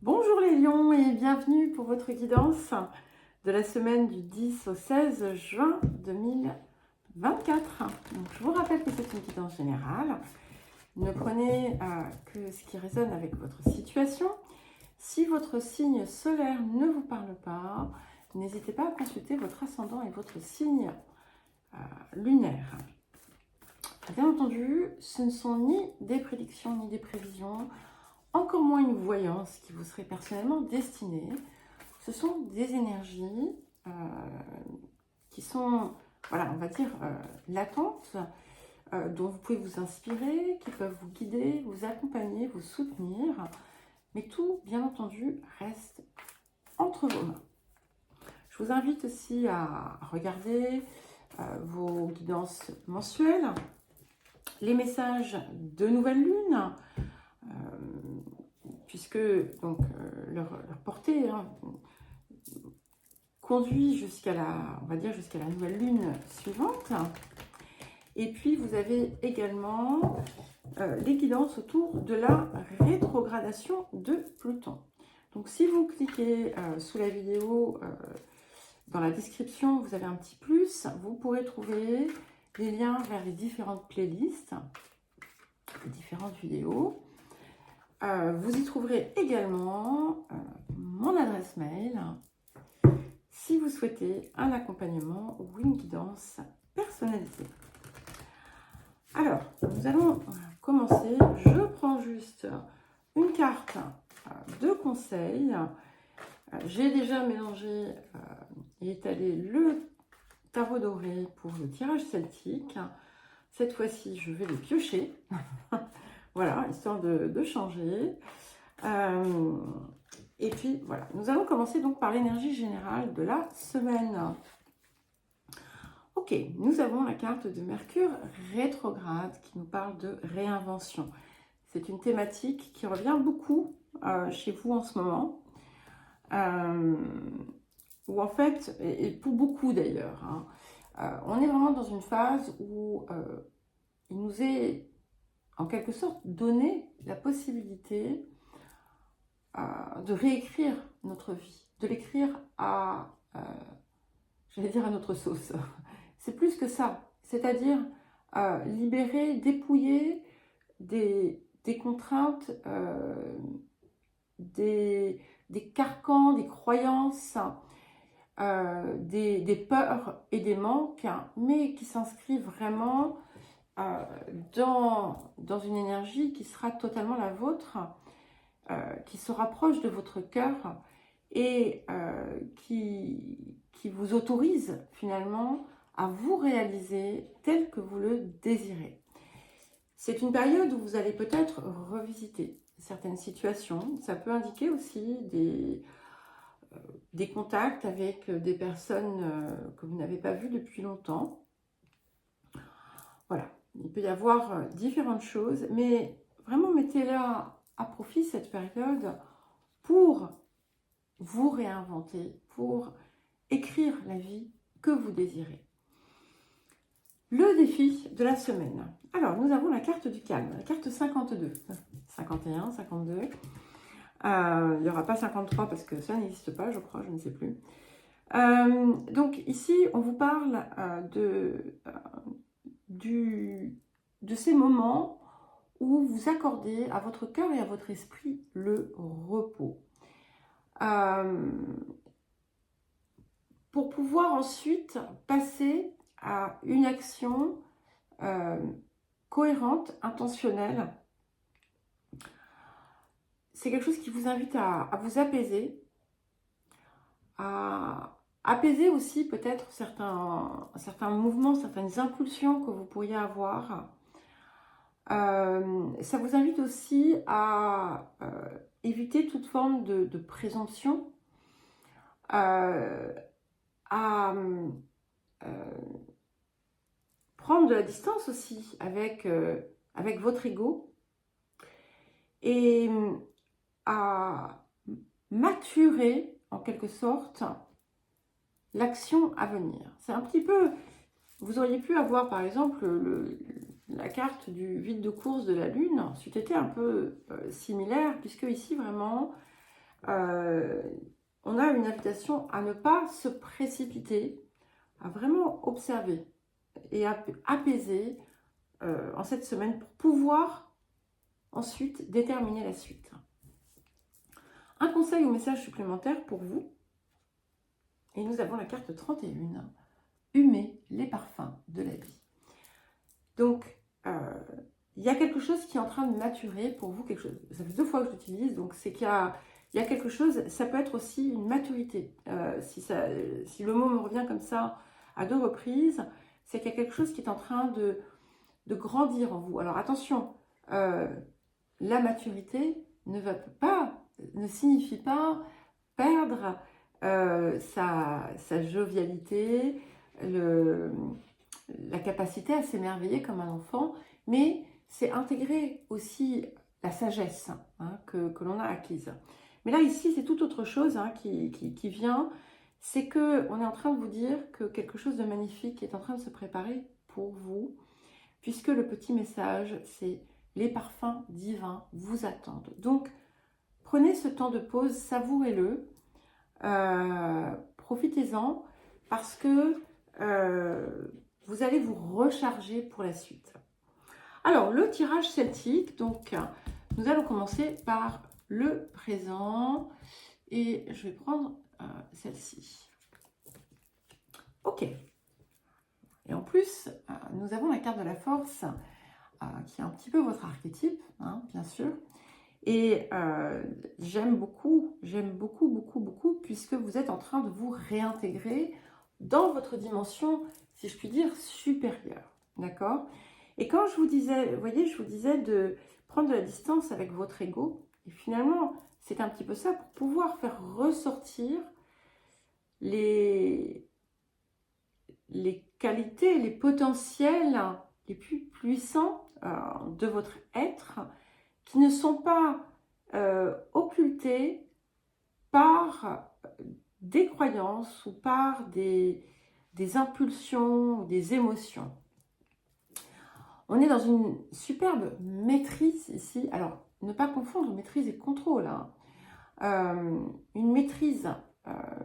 Bonjour les lions et bienvenue pour votre guidance de la semaine du 10 au 16 juin 2024. Donc, je vous rappelle que c'est une guidance générale. Ne prenez que ce qui résonne avec votre situation. Si votre signe solaire ne vous parle pas, n'hésitez pas à consulter votre ascendant et votre signe lunaire. Bien entendu, ce ne sont ni des prédictions ni des prévisions, encore moins une voyance qui vous serait personnellement destinée. Ce sont des énergies qui sont, voilà, on va dire, latentes, dont vous pouvez vous inspirer, qui peuvent vous guider, vous accompagner, vous soutenir. Mais tout, bien entendu, reste entre vos mains. Je vous invite aussi à regarder vos guidances mensuelles, les messages de nouvelle lune, puisque donc, leur portée conduit jusqu'à la, on va dire, jusqu'à la nouvelle lune suivante. Et puis vous avez également les guidances autour de la rétrogradation de Pluton. Donc si vous cliquez sous la vidéo, dans la description, vous avez un petit plus. Vous pourrez trouver les liens vers les différentes playlists, les différentes vidéos. Vous y trouverez également mon adresse mail si vous souhaitez un accompagnement ou une guidance personnalisée. Alors, nous allons commencer. Je prends juste une carte de conseil. J'ai déjà mélangé et étalé le tarot doré pour le tirage celtique. Cette fois-ci, je vais les piocher. Voilà, histoire de changer. Et puis, voilà. Nous allons commencer donc par l'énergie générale de la semaine. Ok, nous avons la carte de Mercure rétrograde qui nous parle de réinvention. C'est une thématique qui revient beaucoup chez vous en ce moment. Où en fait, et pour beaucoup d'ailleurs, on est vraiment dans une phase où il nous est en quelque sorte donné la possibilité de réécrire notre vie, de l'écrire j'allais dire à notre sauce. C'est plus que ça, c'est-à-dire libérer, dépouiller des contraintes, des carcans, des croyances, des peurs et des manques, mais qui s'inscrivent vraiment dans une énergie qui sera totalement la vôtre, qui se rapproche de votre cœur et qui vous autorise finalement à vous réaliser tel que vous le désirez. C'est une période où vous allez peut-être revisiter certaines situations. Ça peut indiquer aussi des contacts avec des personnes que vous n'avez pas vues depuis longtemps. Voilà, il peut y avoir différentes choses, mais vraiment mettez-la à profit cette période pour vous réinventer, pour écrire la vie que vous désirez. Le défi de la semaine. Alors, nous avons la carte du calme, la carte 52, 51, 52. Il n'y aura pas 53 parce que ça n'existe pas, je crois, je ne sais plus. Donc ici, on vous parle de ces moments où vous accordez à votre cœur et à votre esprit le repos. Pour pouvoir ensuite passer à une action cohérente, intentionnelle. C'est quelque chose qui vous invite à vous apaiser, à apaiser aussi peut-être certains mouvements, certaines impulsions que vous pourriez avoir. Ça vous invite aussi à éviter toute forme de présomption, à prendre de la distance aussi avec votre ego et à maturer en quelque sorte l'action à venir. C'est un petit peu, vous auriez pu avoir par exemple la carte du vide de course de la lune, c'eût été un peu similaire, puisque ici vraiment on a une invitation à ne pas se précipiter, à vraiment observer et apaiser en cette semaine pour pouvoir ensuite déterminer la suite. Un conseil ou message supplémentaire pour vous, et nous avons la carte 31, humer les parfums de la vie. Donc, il y a quelque chose qui est en train de maturer pour vous, quelque chose. Ça fait 2 fois que je l'utilise, donc c'est qu'il y a quelque chose, ça peut être aussi une maturité. Si le mot me revient comme ça à 2 reprises, c'est qu'il y a quelque chose qui est en train de grandir en vous. Alors attention, la maturité ne signifie pas perdre sa jovialité, la capacité à s'émerveiller comme un enfant, mais c'est intégrer aussi la sagesse que l'on a acquise. Mais là, ici, c'est tout autre chose qui vient. C'est qu'on est en train de vous dire que quelque chose de magnifique est en train de se préparer pour vous, puisque le petit message, c'est les parfums divins vous attendent. Donc, prenez ce temps de pause, savourez-le, profitez-en, parce que vous allez vous recharger pour la suite. Alors, le tirage celtique, donc, nous allons commencer par le présent, et je vais prendre celle-ci. Ok. Et en plus, nous avons la carte de la force, qui est un petit peu votre archétype, bien sûr. Et j'aime beaucoup, puisque vous êtes en train de vous réintégrer dans votre dimension, si je puis dire, supérieure. D'accord? Et quand je vous disais, vous voyez, je vous disais de prendre de la distance avec votre ego, et finalement, c'est un petit peu ça pour pouvoir faire ressortir les qualités, les potentiels les plus puissants de votre être, qui ne sont pas occultés par des croyances ou par des impulsions ou des émotions. On est dans une superbe maîtrise ici. Alors, ne pas confondre maîtrise et contrôle. Une maîtrise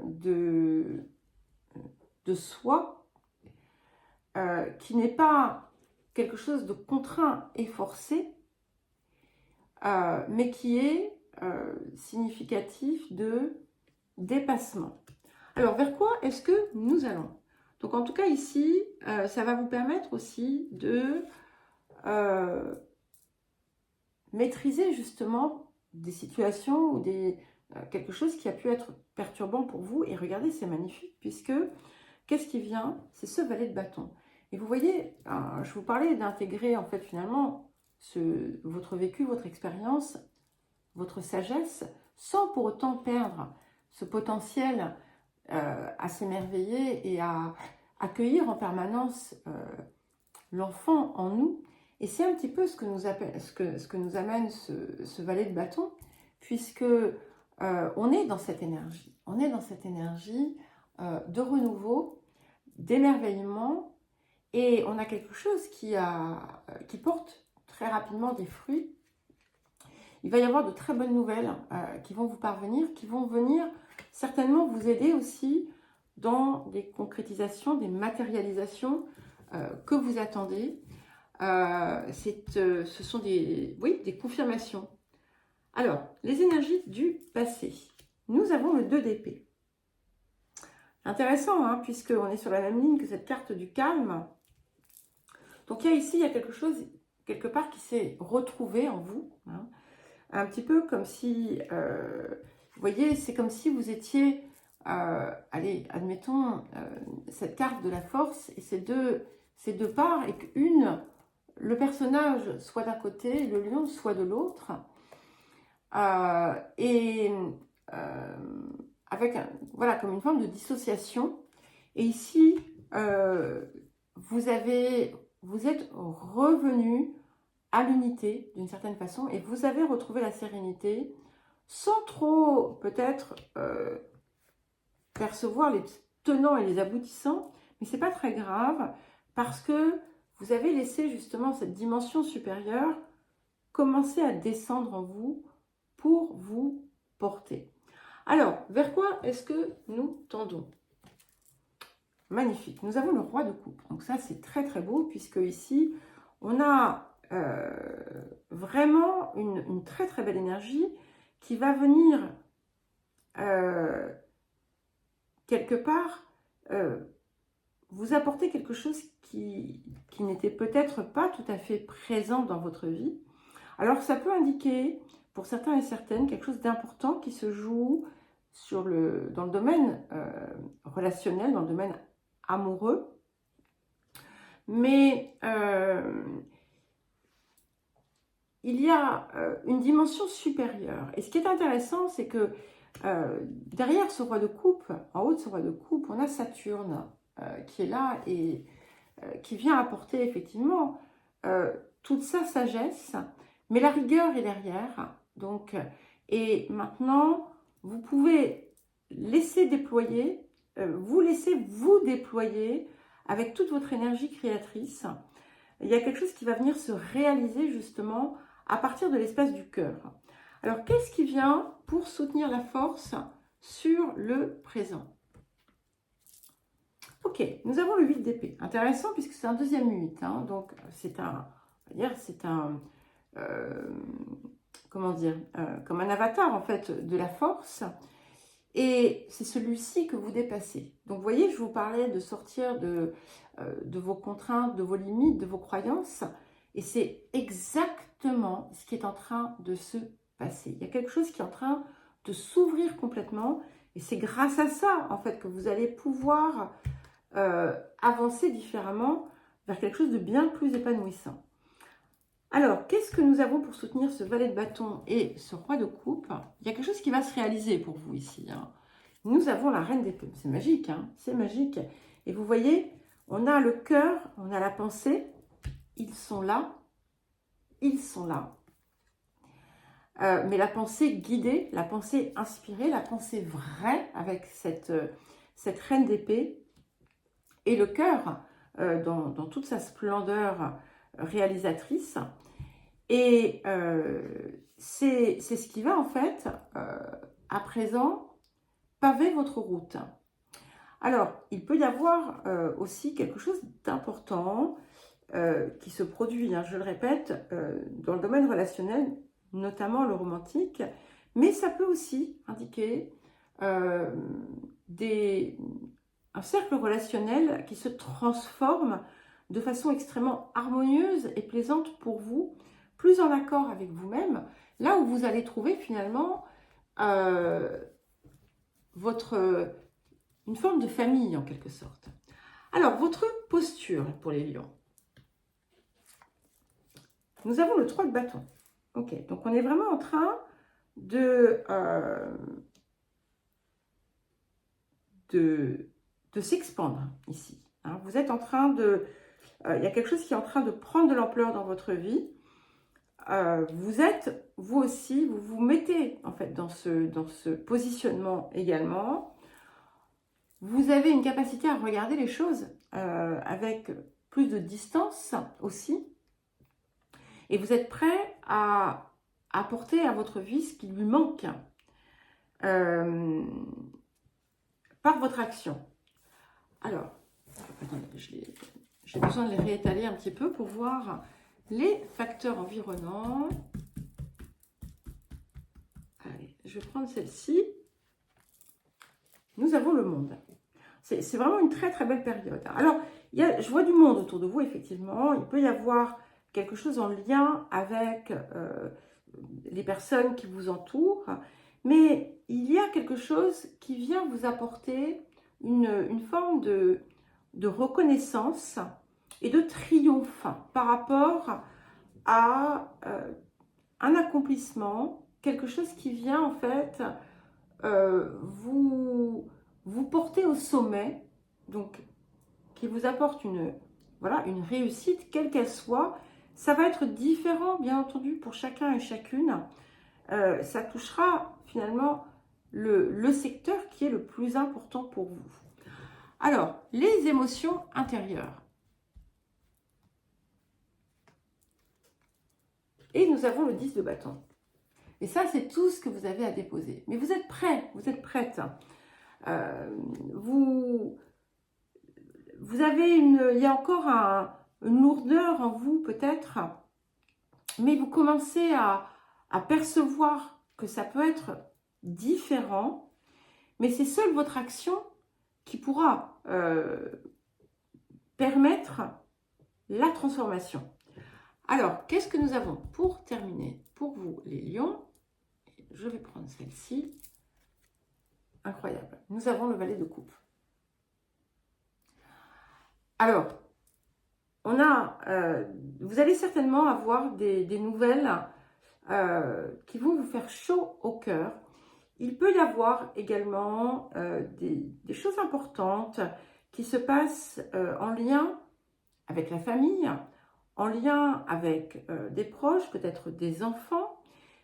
de soi qui n'est pas quelque chose de contraint et forcé, mais qui est significatif de dépassement. Alors, vers quoi est-ce que nous allons? Donc, en tout cas, ici, ça va vous permettre aussi de maîtriser justement des situations ou quelque chose qui a pu être perturbant pour vous. Et regardez, c'est magnifique, puisque qu'est-ce qui vient? C'est ce valet de bâton. Et vous voyez, je vous parlais d'intégrer en fait finalement votre vécu, votre expérience, votre sagesse, sans pour autant perdre ce potentiel à s'émerveiller et à accueillir en permanence l'enfant en nous. Et c'est un petit peu ce que nous amène ce valet de bâton, puisque on est dans cette énergie. On est dans cette énergie de renouveau, d'émerveillement, et on a quelque chose qui porte très rapidement des fruits. Il va y avoir de très bonnes nouvelles qui vont vous parvenir, qui vont venir certainement vous aider aussi dans des concrétisations, des matérialisations que vous attendez. Ce sont des confirmations. Alors, les énergies du passé. Nous avons le 2 d'épée. Intéressant, puisqu'on est sur la même ligne que cette carte du calme. Donc, il y a quelque chose, quelque part, qui s'est retrouvé en vous. Un petit peu comme si, vous voyez, c'est comme si vous étiez, allez, admettons, cette carte de la force et ces deux parts, et le personnage soit d'un côté, le lion soit de l'autre, avec voilà, comme une forme de dissociation. Et ici, vous êtes revenu à l'unité d'une certaine façon, et vous avez retrouvé la sérénité sans trop peut-être percevoir les tenants et les aboutissants, mais c'est pas très grave, parce que vous avez laissé justement cette dimension supérieure commencer à descendre en vous pour vous porter. Alors, vers quoi est-ce que nous tendons? Magnifique. Nous avons le roi de coupe. Donc ça, c'est très très beau puisque ici, on a vraiment une très très belle énergie qui va venir quelque part vous apporter quelque chose qui n'était peut-être pas tout à fait présent dans votre vie. Alors ça peut indiquer pour certains et certaines quelque chose d'important qui se joue dans le domaine relationnel, dans le domaine amoureux. Mais il y a une dimension supérieure. Et ce qui est intéressant, c'est que derrière ce roi de coupe, en haut de ce roi de coupe, on a Saturne qui est là et qui vient apporter effectivement toute sa sagesse, mais la rigueur est derrière. Donc, et maintenant, vous pouvez laisser déployer, vous déployer avec toute votre énergie créatrice. Il y a quelque chose qui va venir se réaliser justement à partir de l'espace du cœur. Alors, qu'est-ce qui vient pour soutenir la force sur le présent? Ok, nous avons le 8 d'épée. Intéressant puisque c'est un deuxième 8. Hein, donc, c'est un, on va dire, c'est un, comment dire, comme un avatar en fait de la force. Et c'est celui-ci que vous dépassez. Donc, vous voyez, je vous parlais de sortir de vos contraintes, de vos limites, de vos croyances. Et c'est exactement ce qui est en train de se passer. Il y a quelque chose qui est en train de s'ouvrir complètement. Et c'est grâce à ça, en fait, que vous allez pouvoir avancer différemment vers quelque chose de bien plus épanouissant. Alors, qu'est-ce que nous avons pour soutenir ce valet de bâton et ce roi de coupe? Il y a quelque chose qui va se réaliser pour vous ici. Hein. Nous avons la reine d'épée. C'est magique, hein, c'est magique. Et vous voyez, on a le cœur, on a la pensée. Ils sont là. Ils sont là. Mais la pensée guidée, la pensée inspirée, la pensée vraie avec cette reine d'épée et le cœur dans toute sa splendeur réalisatrice. Et c'est ce qui va en fait, à présent, paver votre route. Alors, il peut y avoir aussi quelque chose d'important qui se produit, hein, je le répète, dans le domaine relationnel, notamment le romantique, mais ça peut aussi indiquer un cercle relationnel qui se transforme de façon extrêmement harmonieuse et plaisante pour vous, plus en accord avec vous-même, là où vous allez trouver finalement une forme de famille en quelque sorte. Alors, votre posture pour les lions. Nous avons le 3 de bâton. Ok, donc on est vraiment en train de s'expandre ici. Hein. Vous êtes en train de... il y a quelque chose qui est en train de prendre de l'ampleur dans votre vie. Vous aussi, vous vous mettez en fait dans ce positionnement également. Vous avez une capacité à regarder les choses avec plus de distance aussi. Et vous êtes prêt à apporter à votre vie ce qui lui manque par votre action. Alors, j'ai besoin de les réétaler un petit peu pour voir les facteurs environnants. Allez, je vais prendre celle-ci. Nous avons le monde. C'est vraiment une très très belle période. Alors, je vois du monde autour de vous, effectivement. Il peut y avoir quelque chose en lien avec les personnes qui vous entourent. Mais il y a quelque chose qui vient vous apporter une forme de reconnaissance et de triomphe par rapport à un accomplissement, quelque chose qui vient en fait vous porter au sommet, donc qui vous apporte une réussite, quelle qu'elle soit. Ça va être différent, bien entendu, pour chacun et chacune. Ça touchera finalement le secteur qui est le plus important pour vous. Alors, les émotions intérieures. Et nous avons le 10 de bâton. Et ça, c'est tout ce que vous avez à déposer. Mais vous êtes prêts, vous êtes prêtes. Vous avez il y a encore une lourdeur en vous peut-être, mais vous commencez à percevoir que ça peut être différent, mais c'est seule votre action qui pourra permettre la transformation. Alors, qu'est-ce que nous avons pour terminer pour vous les lions? Je vais prendre celle-ci. Incroyable. Nous avons le valet de coupe. Alors, vous allez certainement avoir des nouvelles qui vont vous faire chaud au cœur. Il peut y avoir également des choses importantes qui se passent en lien avec la famille, en lien avec des proches, peut-être des enfants,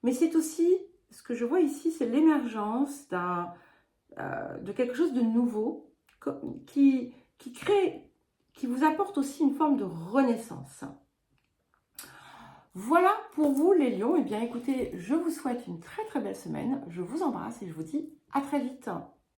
mais c'est aussi, ce que je vois ici, c'est l'émergence de quelque chose de nouveau qui vous apporte aussi une forme de renaissance. Voilà pour vous les lions. Eh bien écoutez, je vous souhaite une très très belle semaine. Je vous embrasse et je vous dis à très vite.